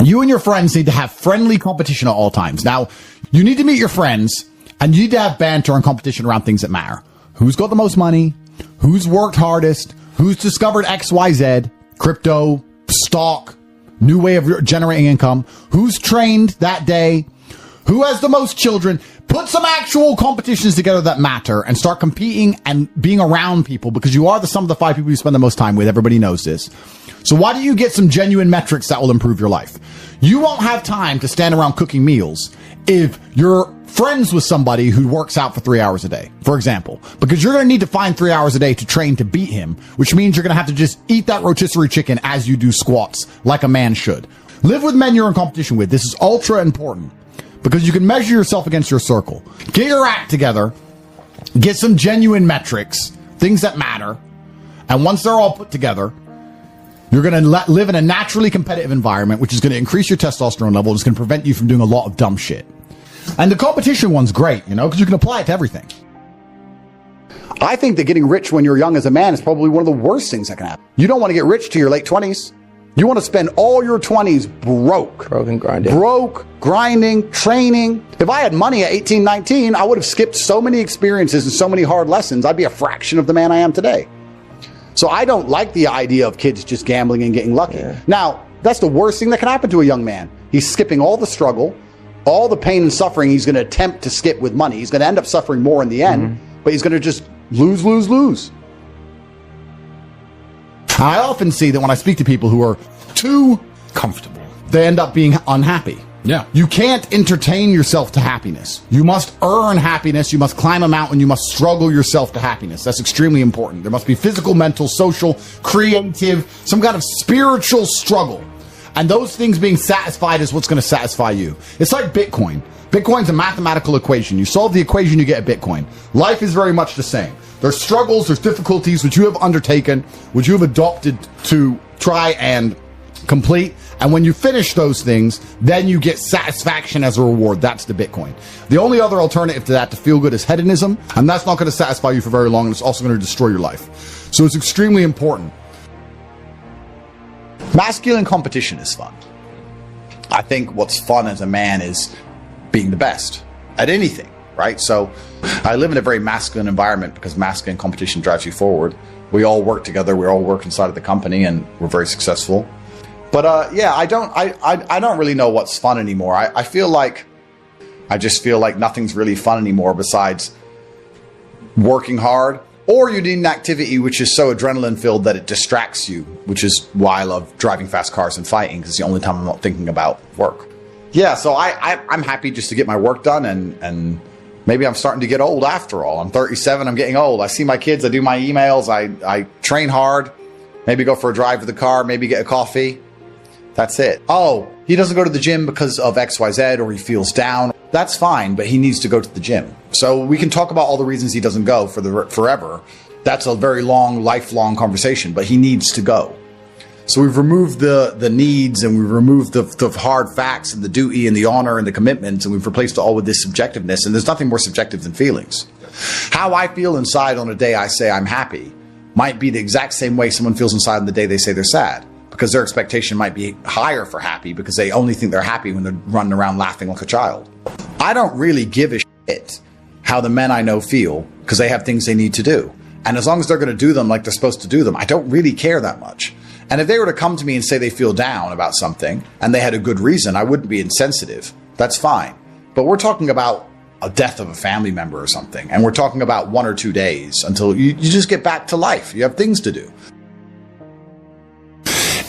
You and your friends need to have friendly competition at all times. Now, you need to meet your friends, and you need to have banter and competition around things that matter. Who's got the most money? Who's worked hardest? Who's discovered XYZ? Crypto, stock, new way of generating income? Who's trained that day? Who has the most children? Put some actual competitions together that matter and start competing and being around people, because you are the sum of the 5 people you spend the most time with. Everybody knows this. So why don't you get some genuine metrics that will improve your life? You won't have time to stand around cooking meals if you're friends with somebody who works out for 3 hours a day, for example, because you're going to need to find 3 hours a day to train to beat him, which means you're going to have to just eat that rotisserie chicken as you do squats like a man should. Live with men you're in competition with. This is ultra important because you can measure yourself against your circle. Get your act together, get some genuine metrics, things that matter, and once they're all put together, you're going to live in a naturally competitive environment, which is going to increase your testosterone level. It's going to prevent you from doing a lot of dumb shit. And the competition one's great, because you can apply it to everything. I think that getting rich when you're young as a man is probably one of the worst things that can happen. You don't want to get rich to your late 20s. You want to spend all your 20s broke. Broke and grinding. Broke, grinding, training. If I had money at 18, 19, I would have skipped so many experiences and so many hard lessons. I'd be a fraction of the man I am today. So I don't like the idea of kids just gambling and getting lucky. Yeah. Now, that's the worst thing that can happen to a young man. He's skipping all the struggle, all the pain and suffering he's going to attempt to skip with money. He's going to end up suffering more in the end, but he's going to just lose, lose, lose. I often see that when I speak to people who are too comfortable, they end up being unhappy. Yeah. You can't entertain yourself to happiness. You must earn happiness. You must climb a mountain. You must struggle yourself to happiness. That's extremely important. There must be physical, mental, social, creative, some kind of spiritual struggle. And those things being satisfied is what's going to satisfy you. It's like Bitcoin. Bitcoin's a mathematical equation. You solve the equation, you get a Bitcoin. Life is very much the same. There's struggles, there's difficulties which you have undertaken, which you have adopted to try and complete. And when you finish those things, then you get satisfaction as a reward. That's the Bitcoin. The only other alternative to that, to feel good, is hedonism. And that's not going to satisfy you for very long. And it's also going to destroy your life. So it's extremely important. Masculine competition is fun. I think what's fun as a man is being the best at anything, right? So I live in a very masculine environment because masculine competition drives you forward. We all work together. We all work inside of the company and we're very successful. But yeah, I don't really know what's fun anymore. I just feel like nothing's really fun anymore besides working hard. Or you need an activity which is so adrenaline filled that it distracts you, which is why I love driving fast cars and fighting, because it's the only time I'm not thinking about work. Yeah, so I'm happy just to get my work done, and maybe I'm starting to get old after all. I'm 37, I'm getting old. I see my kids, I do my emails, I train hard, maybe go for a drive with the car, maybe get a coffee. That's it. Oh, he doesn't go to the gym because of XYZ or he feels down. That's fine, but he needs to go to the gym. So we can talk about all the reasons he doesn't go for forever. That's a very long, lifelong conversation, but he needs to go. So we've removed the needs, and we've removed the hard facts and the duty and the honor and the commitments, and we've replaced it all with this subjectiveness. And there's nothing more subjective than feelings. How I feel inside on a day I say I'm happy might be the exact same way someone feels inside on the day they say they're sad, because their expectation might be higher for happy because they only think they're happy when they're running around laughing like a child. I don't really give a shit how the men I know feel, because they have things they need to do. And as long as they're going to do them like they're supposed to do them, I don't really care that much. And if they were to come to me and say they feel down about something and they had a good reason, I wouldn't be insensitive. That's fine. But we're talking about a death of a family member or something, and we're talking about 1 or 2 days until you just get back to life. You have things to do.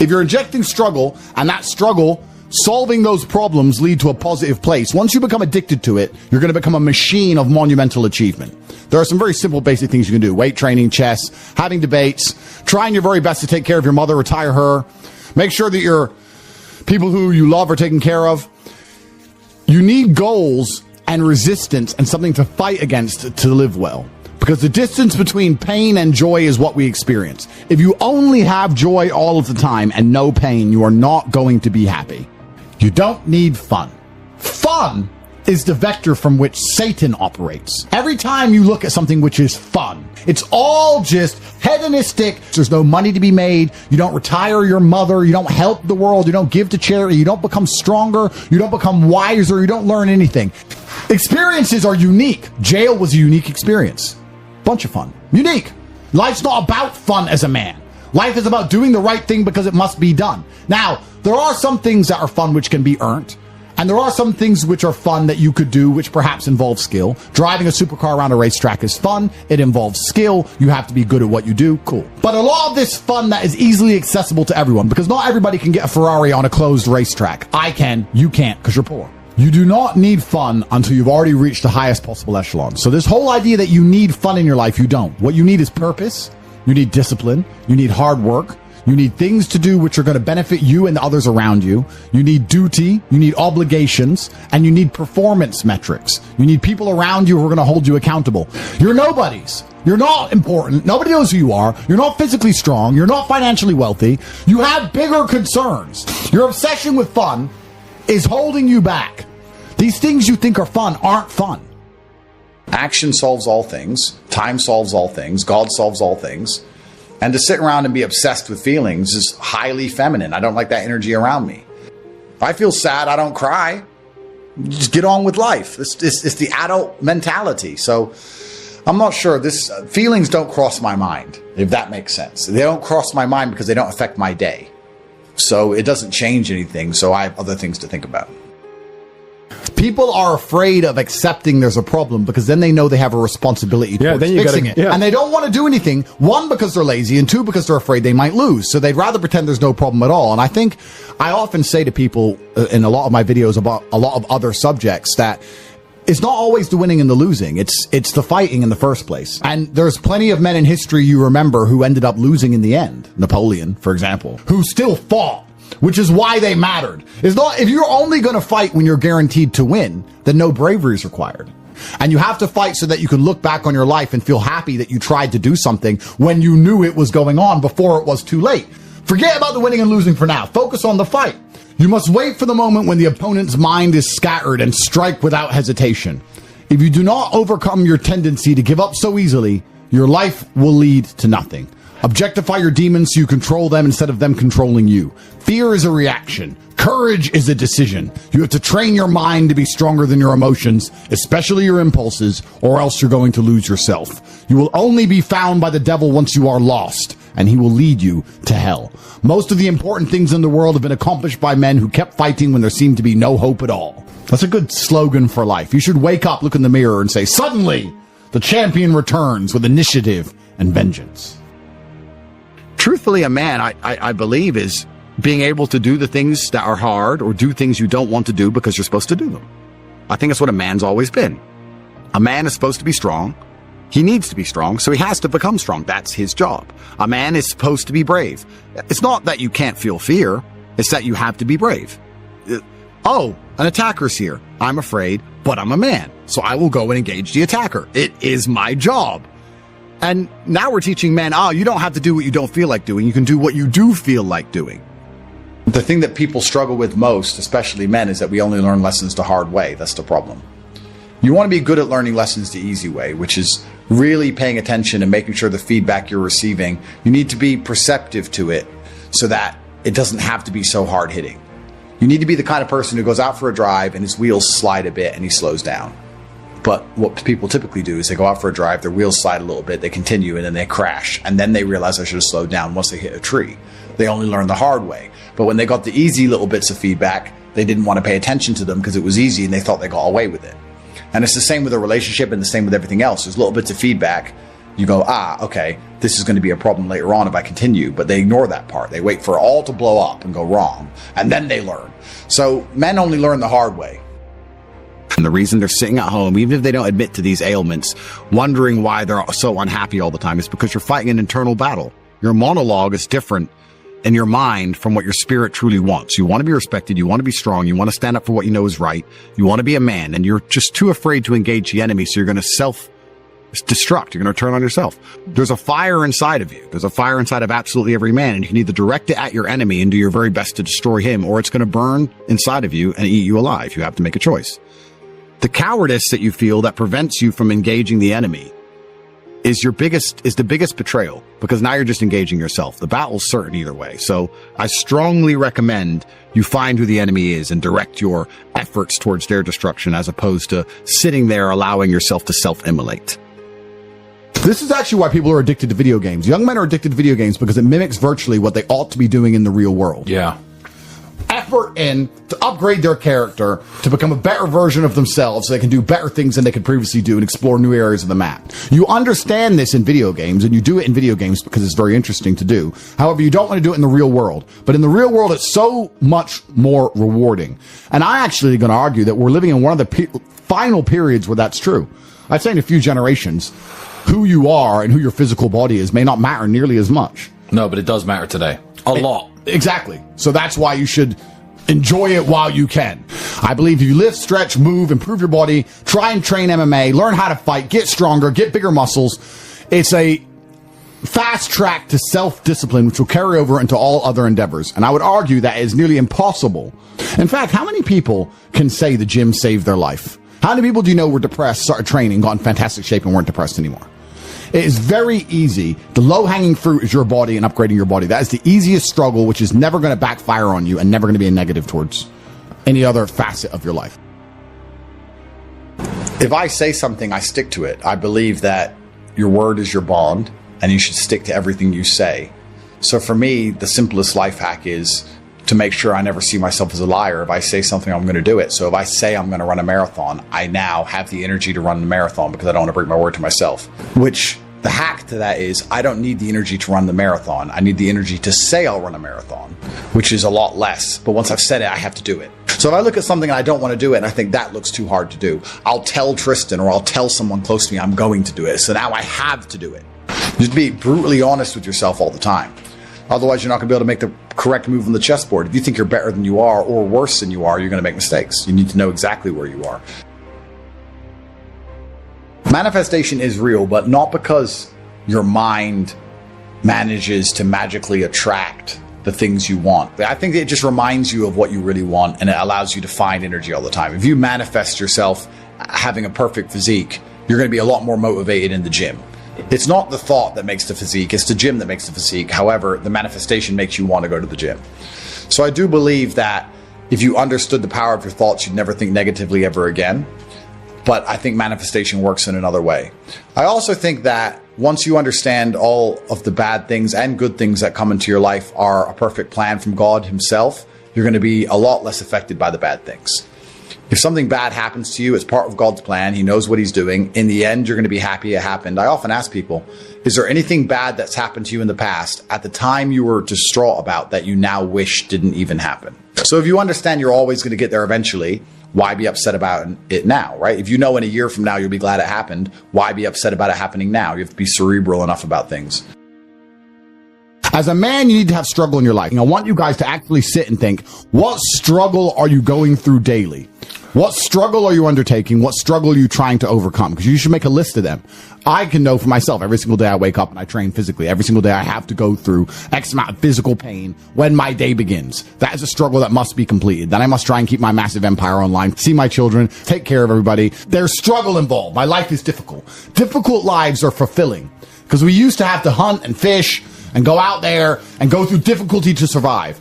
If you're injecting struggle, and that struggle, solving those problems lead to a positive place, once you become addicted to it, you're going to become a machine of monumental achievement. There are some very simple, basic things you can do. Weight training, chess, having debates, trying your very best to take care of your mother, retire her, make sure that your people who you love are taken care of. You need goals and resistance and something to fight against to live well. Because the distance between pain and joy is what we experience. If you only have joy all of the time and no pain, you are not going to be happy. You don't need fun. Fun is the vector from which Satan operates. Every time you look at something which is fun, it's all just hedonistic. There's no money to be made. You don't retire your mother. You don't help the world. You don't give to charity. You don't become stronger. You don't become wiser. You don't learn anything. Experiences are unique. Jail was a unique experience. Bunch of fun. Unique. Life's not about fun as a man. Life is about doing the right thing because it must be done. Now, there are some things that are fun which can be earned. And there are some things which are fun that you could do, which perhaps involve skill. Driving a supercar around a racetrack is fun. It involves skill. You have to be good at what you do. Cool. But a lot of this fun that is easily accessible to everyone, because not everybody can get a Ferrari on a closed racetrack. I can. You can't because you're poor. You do not need fun until you've already reached the highest possible echelon. So this whole idea that you need fun in your life, you don't. What you need is purpose. You need discipline. You need hard work. You need things to do which are going to benefit you and the others around you. You need duty. You need obligations. And you need performance metrics. You need people around you who are going to hold you accountable. You're nobodies. You're not important. Nobody knows who you are. You're not physically strong. You're not financially wealthy. You have bigger concerns. Your obsession with fun is holding you back. These things you think are fun aren't fun. Action solves all things. Time solves all things. God solves all things. And to sit around and be obsessed with feelings is highly feminine. I don't like that energy around me. If I feel sad, I don't cry. Just get on with life. It's the adult mentality. So I'm not sure. Feelings don't cross my mind, if that makes sense. They don't cross my mind because they don't affect my day. So it doesn't change anything. So I have other things to think about. People are afraid of accepting there's a problem because then they know they have a responsibility towards fixing it. Yeah. And they don't want to do anything, one, because they're lazy, and two, because they're afraid they might lose. So they'd rather pretend there's no problem at all. And I think I often say to people in a lot of my videos about a lot of other subjects that it's not always the winning and the losing. It's the fighting in the first place. And there's plenty of men in history you remember who ended up losing in the end. Napoleon, for example, who still fought, which is why they mattered. It's not, if you're only going to fight when you're guaranteed to win, then no bravery is required. And you have to fight so that you can look back on your life and feel happy that you tried to do something when you knew it was going on before it was too late. Forget about the winning and losing for now. Focus on the fight. You must wait for the moment when the opponent's mind is scattered and strike without hesitation. If you do not overcome your tendency to give up so easily, your life will lead to nothing. Objectify your demons so you control them instead of them controlling you. Fear is a reaction. Courage is a decision. You have to train your mind to be stronger than your emotions, especially your impulses, or else you're going to lose yourself. You will only be found by the devil once you are lost, and he will lead you to hell. Most of the important things in the world have been accomplished by men who kept fighting when there seemed to be no hope at all. That's a good slogan for life. You should wake up, look in the mirror, and say, suddenly, the champion returns with initiative and vengeance. Truthfully, a man, I believe, is being able to do the things that are hard or do things you don't want to do because you're supposed to do them. I think that's what a man's always been. A man is supposed to be strong. He needs to be strong, so he has to become strong. That's his job. A man is supposed to be brave. It's not that you can't feel fear. It's that you have to be brave. Oh, an attacker's here. I'm afraid, but I'm a man, so I will go and engage the attacker. It is my job. And now we're teaching men, you don't have to do what you don't feel like doing. You can do what you do feel like doing. The thing that people struggle with most, especially men, is that we only learn lessons the hard way. That's the problem. You want to be good at learning lessons the easy way, which is really paying attention and making sure the feedback you're receiving, you need to be perceptive to it so that it doesn't have to be so hard hitting. You need to be the kind of person who goes out for a drive and his wheels slide a bit and he slows down. But what people typically do is they go out for a drive, their wheels slide a little bit, they continue, and then they crash. And then they realize I should have slowed down once they hit a tree. They only learn the hard way. But when they got the easy little bits of feedback, they didn't want to pay attention to them because it was easy and they thought they got away with it. And it's the same with a relationship and the same with everything else. There's little bits of feedback. You go, okay, this is going to be a problem later on if I continue. But they ignore that part. They wait for it all to blow up and go wrong. And then they learn. So men only learn the hard way. And the reason they're sitting at home, even if they don't admit to these ailments, wondering why they're so unhappy all the time, is because you're fighting an internal battle. Your monologue is different in your mind from what your spirit truly wants. You want to be respected. You want to be strong. You want to stand up for what you know is right. You want to be a man, and you're just too afraid to engage the enemy. So you're going to self-destruct. You're going to turn on yourself. There's a fire inside of you. There's a fire inside of absolutely every man, and you can either direct it at your enemy and do your very best to destroy him, or it's going to burn inside of you and eat you alive. You have to make a choice. The cowardice that you feel that prevents you from engaging the enemy is the biggest betrayal, because now you're just engaging yourself. The battle's certain either way. So I strongly recommend you find who the enemy is and direct your efforts towards their destruction, as opposed to sitting there allowing yourself to self-immolate. This is actually why people are addicted to video games. Young men are addicted to video games because it mimics virtually what they ought to be doing in the real world. Yeah. Effort in to upgrade their character to become a better version of themselves so they can do better things than they could previously do and explore new areas of the map. You understand this in video games, and you do it in video games because it's very interesting to do. However, you don't want to do it in the real world. But in the real world, it's so much more rewarding. And I'm actually going to argue that we're living in one of the final periods where that's true. I'd say in a few generations, who you are and who your physical body is may not matter nearly as much. No, but it does matter today. A lot. Exactly. So that's why you should enjoy it while you can. I believe if you lift, stretch, move, improve your body, try and train MMA, learn how to fight, get stronger, get bigger muscles, it's a fast track to self-discipline, which will carry over into all other endeavors. And I would argue that is nearly impossible. In fact, how many people can say the gym saved their life? How many people do you know were depressed, started training, got in fantastic shape, and weren't depressed anymore? It is very easy. The low-hanging fruit is your body and upgrading your body. That is the easiest struggle, which is never going to backfire on you and never going to be a negative towards any other facet of your life. If I say something, I stick to it. I believe that your word is your bond, and you should stick to everything you say. So for me, the simplest life hack is to make sure I never see myself as a liar. If I say something, I'm going to do it. So if I say I'm going to run a marathon, I now have the energy to run the marathon because I don't want to break my word to myself. Which the hack to that is I don't need the energy to run the marathon. I need the energy to say I'll run a marathon, which is a lot less. But once I've said it, I have to do it. So if I look at something and I don't want to do it and I think that looks too hard to do, I'll tell Tristan or I'll tell someone close to me I'm going to do it. So now I have to do it. Just be brutally honest with yourself all the time. Otherwise, you're not going to be able to make the correct move on the chessboard. If you think you're better than you are or worse than you are, you're going to make mistakes. You need to know exactly where you are. Manifestation is real, but not because your mind manages to magically attract the things you want. I think it just reminds you of what you really want, and it allows you to find energy all the time. If you manifest yourself having a perfect physique, you're going to be a lot more motivated in the gym. It's not the thought that makes the physique, it's the gym that makes the physique. However, the manifestation makes you want to go to the gym. So I do believe that if you understood the power of your thoughts, you'd never think negatively ever again. But I think manifestation works in another way. I also think that once you understand all of the bad things and good things that come into your life are a perfect plan from God himself, you're going to be a lot less affected by the bad things. If something bad happens to you, it's part of God's plan. He knows what he's doing. In the end, you're going to be happy it happened. I often ask people, is there anything bad that's happened to you in the past at the time you were distraught about that you now wish didn't even happen? So if you understand you're always going to get there eventually, why be upset about it now, right? If you know in a year from now you'll be glad it happened, why be upset about it happening now? You have to be cerebral enough about things. As a man, you need to have struggle in your life. I want you guys to actually sit and think, what struggle are you going through daily? What struggle are you undertaking? What struggle are you trying to overcome? Because you should make a list of them. I can know for myself, every single day I wake up and I train physically. Every single day I have to go through X amount of physical pain when my day begins. That is a struggle that must be completed. Then I must try and keep my massive empire online, see my children, take care of everybody. There's struggle involved. My life is difficult. Difficult lives are fulfilling because we used to have to hunt and fish and go out there and go through difficulty to survive.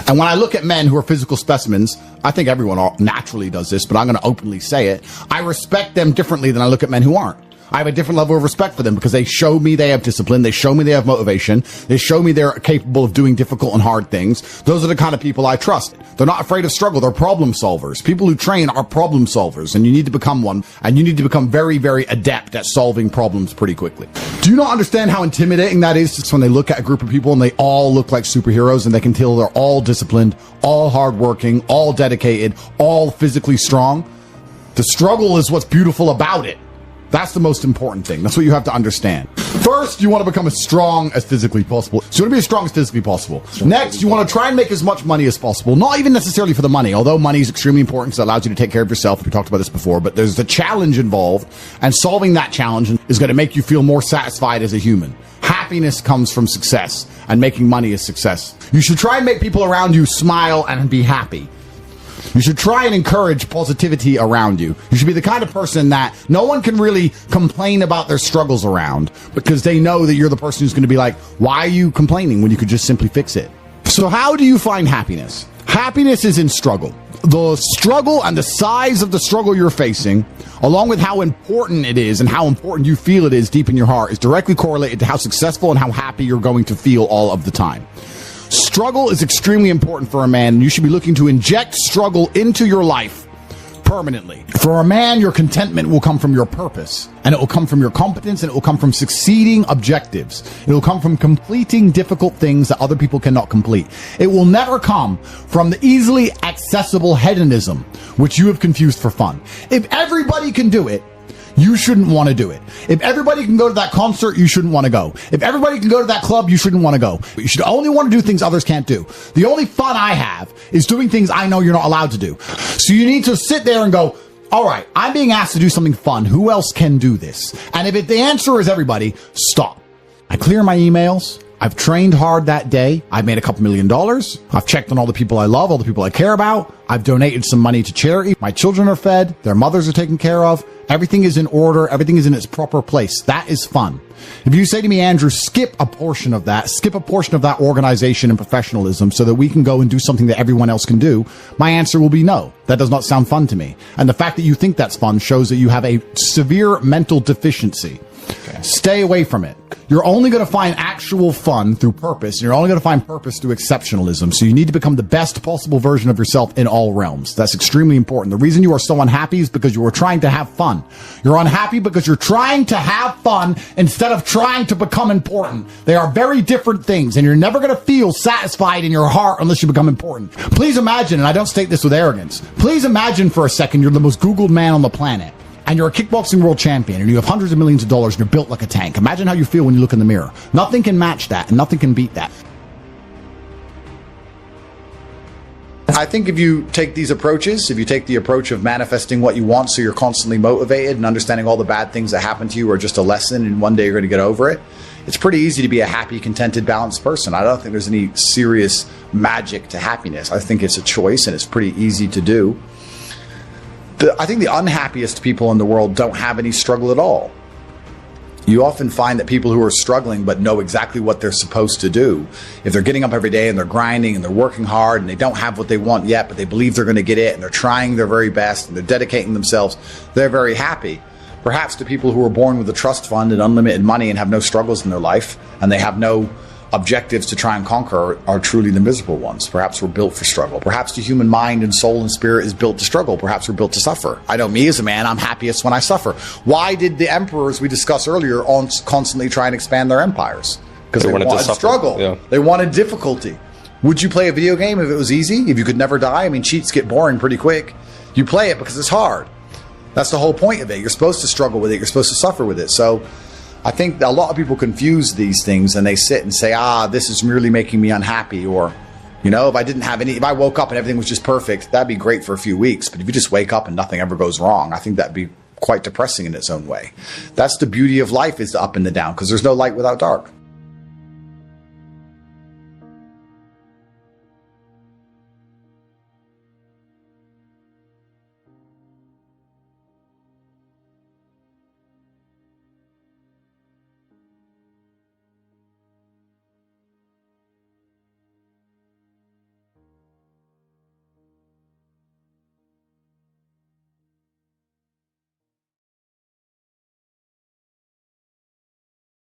And when I look at men who are physical specimens, I think everyone naturally does this, but I'm going to openly say it. I respect them differently than I look at men who aren't. I have a different level of respect for them because they show me they have discipline. They show me they have motivation. They show me they're capable of doing difficult and hard things. Those are the kind of people I trust. They're not afraid of struggle. They're problem solvers. People who train are problem solvers, and you need to become one, and you need to become very, very adept at solving problems pretty quickly. Do you not understand how intimidating that is just when they look at a group of people and they all look like superheroes and they can tell they're all disciplined, all hardworking, all dedicated, all physically strong? The struggle is what's beautiful about it. That's the most important thing. That's what you have to understand. First, you want to become as strong as physically possible. So you want to be as strong as physically possible. Next, you want to try and make as much money as possible. Not even necessarily for the money, although money is extremely important because it allows you to take care of yourself. We talked about this before, but there's the challenge involved, and solving that challenge is going to make you feel more satisfied as a human. Happiness comes from success, and making money is success. You should try and make people around you smile and be happy. You should try and encourage positivity around you. You should be the kind of person that no one can really complain about their struggles around, because they know that you're the person who's going to be like, why are you complaining when you could just simply fix it? So how do you find happiness? Happiness is in struggle. The struggle and the size of the struggle you're facing, along with how important it is and how important you feel it is deep in your heart, is directly correlated to how successful and how happy you're going to feel all of the time. Struggle is extremely important for a man, and you should be looking to inject struggle into your life permanently. For a man, your contentment will come from your purpose, and it will come from your competence, and it will come from succeeding objectives. It will come from completing difficult things that other people cannot complete. It will never come from the easily accessible hedonism, which you have confused for fun. If everybody can do it, you shouldn't want to do it. If everybody can go to that concert, you shouldn't want to go. If everybody can go to that club, you shouldn't want to go. You should only want to do things others can't do. The only fun I have is doing things I know you're not allowed to do. So you need to sit there and go, all right, I'm being asked to do something fun. Who else can do this? And if the answer is everybody, stop. I clear my emails. I've trained hard that day. I've made a couple $1 million. I've checked on all the people I love, all the people I care about. I've donated some money to charity. My children are fed. Their mothers are taken care of. Everything is in order. Everything is in its proper place. That is fun. If you say to me, Andrew, skip a portion of that organization and professionalism so that we can go and do something that everyone else can do, my answer will be no. That does not sound fun to me. And the fact that you think that's fun shows that you have a severe mental deficiency. Okay. Stay away from it. You're only going to find actual fun through purpose. And you're only going to find purpose through exceptionalism. So you need to become the best possible version of yourself in all realms. That's extremely important. The reason you are so unhappy is because you are trying to have fun. You're unhappy because you're trying to have fun instead of trying to become important. They are very different things, and you're never going to feel satisfied in your heart unless you become important. Please imagine, and I don't state this with arrogance, please imagine for a second you're the most Googled man on the planet. And you're a kickboxing world champion, and you have hundreds of millions of dollars, and you're built like a tank. Imagine how you feel when you look in the mirror. Nothing can match that, and nothing can beat that. I think if you take these approaches, if you take the approach of manifesting what you want so you're constantly motivated and understanding all the bad things that happen to you are just a lesson and one day you're going to get over it, it's pretty easy to be a happy, contented, balanced person. I don't think there's any serious magic to happiness. I think it's a choice, and it's pretty easy to do. I think the unhappiest people in the world don't have any struggle at all. You often find that people who are struggling but know exactly what they're supposed to do, if they're getting up every day and they're grinding and they're working hard and they don't have what they want yet, but they believe they're going to get it and they're trying their very best and they're dedicating themselves, they're very happy. Perhaps the people who are born with a trust fund and unlimited money and have no struggles in their life and they have no objectives to try and conquer are truly the miserable ones. Perhaps we're built for struggle. Perhaps the human mind and soul and spirit is built to struggle. Perhaps we're built to suffer. I know me as a man, I'm happiest when I suffer. Why did the emperors we discussed earlier constantly try and expand their empires? Because they wanted to struggle. Yeah. They wanted difficulty. Would you play a video game if it was easy? If you could never die? I mean, cheats get boring pretty quick. You play it because it's hard. That's the whole point of it. You're supposed to struggle with it. You're supposed to suffer with it. So I think a lot of people confuse these things and they sit and say, this is merely making me unhappy. Or, if I woke up and everything was just perfect, that'd be great for a few weeks. But if you just wake up and nothing ever goes wrong, I think that'd be quite depressing in its own way. That's the beauty of life, is the up and the down, because there's no light without dark.